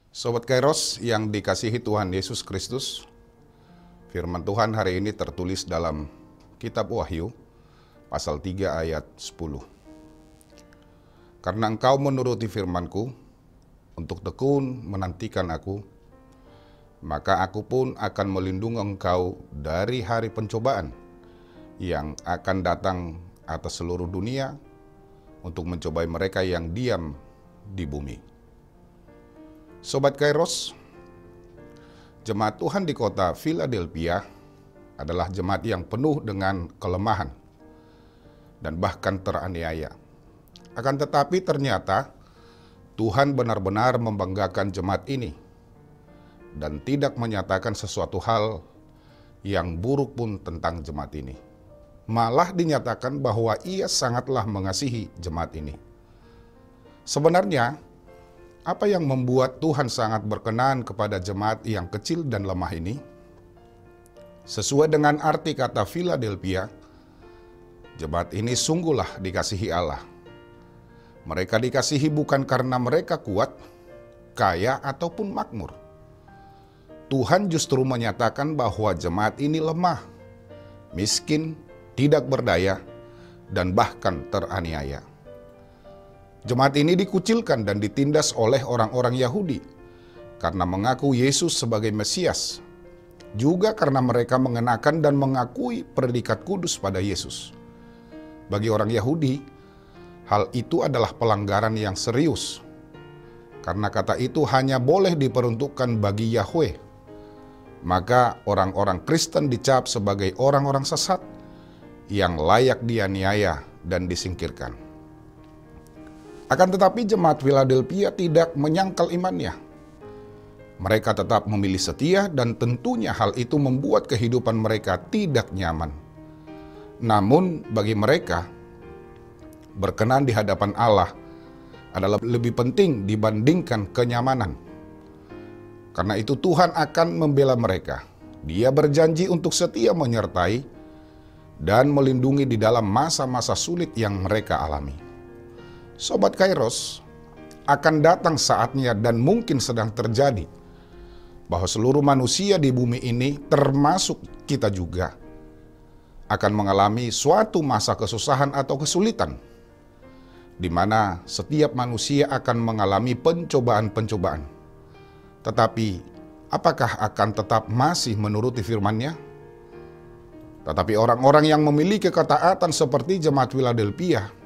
Sobat Kairos yang dikasihi Tuhan Yesus Kristus, firman Tuhan hari ini tertulis dalam kitab Wahyu, pasal 3 ayat 10. Karena engkau menuruti firman-Ku, untuk tekun menantikan Aku, maka Aku pun akan melindungi engkau dari hari pencobaan yang akan datang atas seluruh dunia untuk mencobai mereka yang diam di bumi. Sobat Kairos, jemaat Tuhan di kota Philadelphia adalah jemaat yang penuh dengan kelemahan dan bahkan teraniaya. Akan tetapi ternyata Tuhan benar-benar membanggakan jemaat ini dan tidak menyatakan sesuatu hal yang buruk pun tentang jemaat ini. Malah dinyatakan bahwa Ia sangatlah mengasihi jemaat ini. Sebenarnya, apa yang membuat Tuhan sangat berkenan kepada jemaat yang kecil dan lemah ini? Sesuai dengan arti kata Philadelphia, jemaat ini sungguhlah dikasihi Allah. Mereka dikasihi bukan karena mereka kuat, kaya, ataupun makmur. Tuhan justru menyatakan bahwa jemaat ini lemah, miskin, tidak berdaya, dan bahkan teraniaya. Jemaat ini dikucilkan dan ditindas oleh orang-orang Yahudi karena mengaku Yesus sebagai Mesias, juga karena mereka mengenakan dan mengakui predikat kudus pada Yesus. Bagi orang Yahudi, hal itu adalah pelanggaran yang serius, karena kata itu hanya boleh diperuntukkan bagi Yahweh. Maka orang-orang Kristen dicap sebagai orang-orang sesat yang layak dianiaya dan disingkirkan. Akan tetapi jemaat Philadelphia tidak menyangkal imannya. Mereka tetap memilih setia dan tentunya hal itu membuat kehidupan mereka tidak nyaman. Namun bagi mereka, berkenan di hadapan Allah adalah lebih penting dibandingkan kenyamanan. Karena itu Tuhan akan membela mereka. Dia berjanji untuk setia menyertai dan melindungi di dalam masa-masa sulit yang mereka alami. Sobat Kairos, akan datang saatnya dan mungkin sedang terjadi bahwa seluruh manusia di bumi ini, termasuk kita juga, akan mengalami suatu masa kesusahan atau kesulitan, di mana setiap manusia akan mengalami pencobaan-pencobaan. Tetapi, apakah akan tetap masih menuruti firman-Nya? Tetapi orang-orang yang memiliki ketaatan seperti jemaat Philadelphia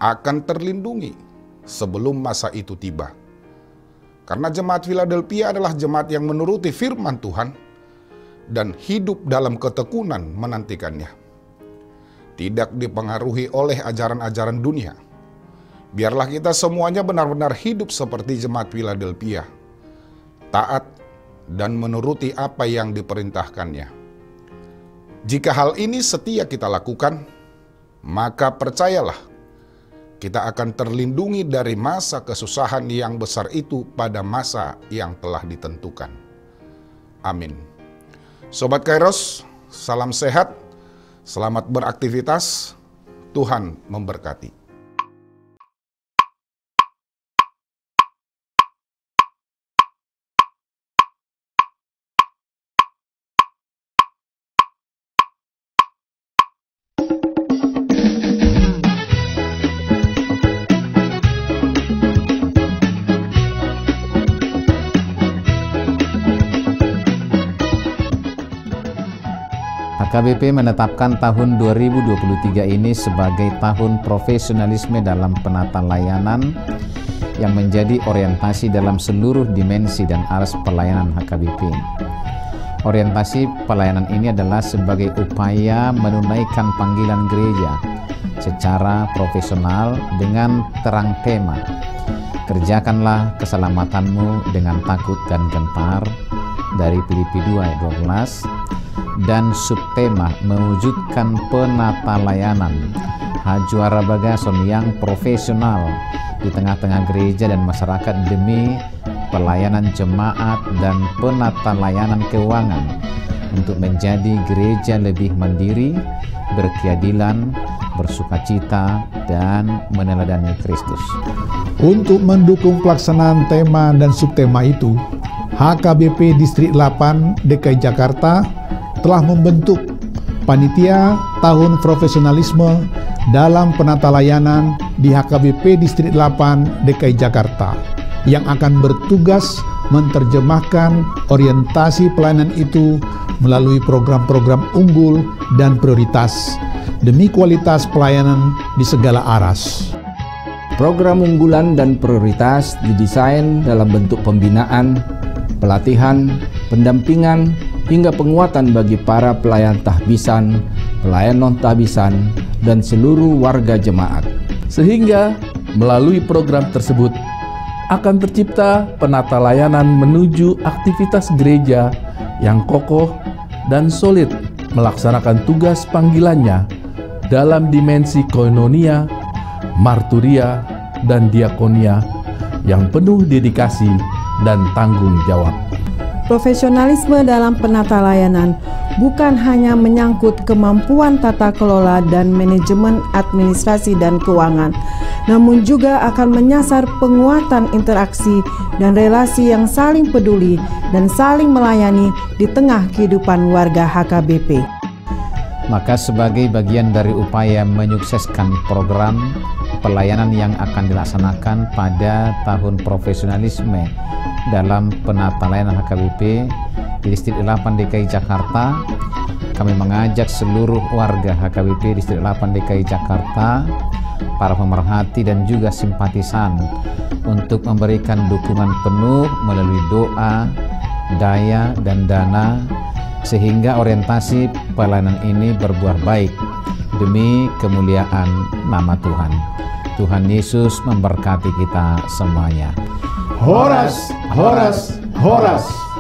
akan terlindungi sebelum masa itu tiba. Karena jemaat Philadelphia adalah jemaat yang menuruti firman Tuhan dan hidup dalam ketekunan menantikannya. Tidak dipengaruhi oleh ajaran-ajaran dunia. Biarlah kita semuanya benar-benar hidup seperti jemaat Philadelphia, taat dan menuruti apa yang diperintahkannya. Jika hal ini setia kita lakukan, maka percayalah, kita akan terlindungi dari masa kesusahan yang besar itu pada masa yang telah ditentukan. Amin. Sobat Kairos, salam sehat, selamat beraktivitas, Tuhan memberkati. HKBP menetapkan tahun 2023 ini sebagai tahun profesionalisme dalam penata layanan yang menjadi orientasi dalam seluruh dimensi dan aras pelayanan HKBP. Orientasi pelayanan ini adalah sebagai upaya menunaikan panggilan gereja secara profesional dengan terang tema, kerjakanlah keselamatanmu dengan takut dan gentar, dari Filipi 2 ayat 12, dan subtema mewujudkan penata layanan Hajuara Bagason yang profesional di tengah-tengah gereja dan masyarakat demi pelayanan jemaat dan penata layanan keuangan untuk menjadi gereja lebih mandiri, berkeadilan, bersukacita, dan meneladani Kristus. Untuk mendukung pelaksanaan tema dan subtema itu, HKBP Distrik 8 DKI Jakarta telah membentuk Panitia Tahun Profesionalisme dalam Penata Layanan di HKBP Distrik 8 DKI Jakarta yang akan bertugas menerjemahkan orientasi pelayanan itu melalui program-program unggul dan prioritas demi kualitas pelayanan di segala aras. Program unggulan dan prioritas didesain dalam bentuk pembinaan, pelatihan, pendampingan, hingga penguatan bagi para pelayan tahbisan, pelayan non-tahbisan, dan seluruh warga jemaat. Sehingga melalui program tersebut akan tercipta penata layanan menuju aktivitas gereja yang kokoh dan solid melaksanakan tugas panggilannya dalam dimensi koinonia, marturia, dan diakonia yang penuh dedikasi dan tanggung jawab. Profesionalisme dalam penata layanan bukan hanya menyangkut kemampuan tata kelola dan manajemen administrasi dan keuangan, namun juga akan menyasar penguatan interaksi dan relasi yang saling peduli dan saling melayani di tengah kehidupan warga HKBP. Maka sebagai bagian dari upaya menyukseskan program pelayanan yang akan dilaksanakan pada tahun profesionalisme dalam penata layanan HKBP di Distrik 8 DKI Jakarta, kami mengajak seluruh warga HKBP Distrik 8 DKI Jakarta, para pemerhati dan juga simpatisan untuk memberikan dukungan penuh melalui doa, daya, dan dana sehingga orientasi pelayanan ini berbuah baik demi kemuliaan nama Tuhan. Tuhan Yesus memberkati kita semuanya. Horas, horas, horas.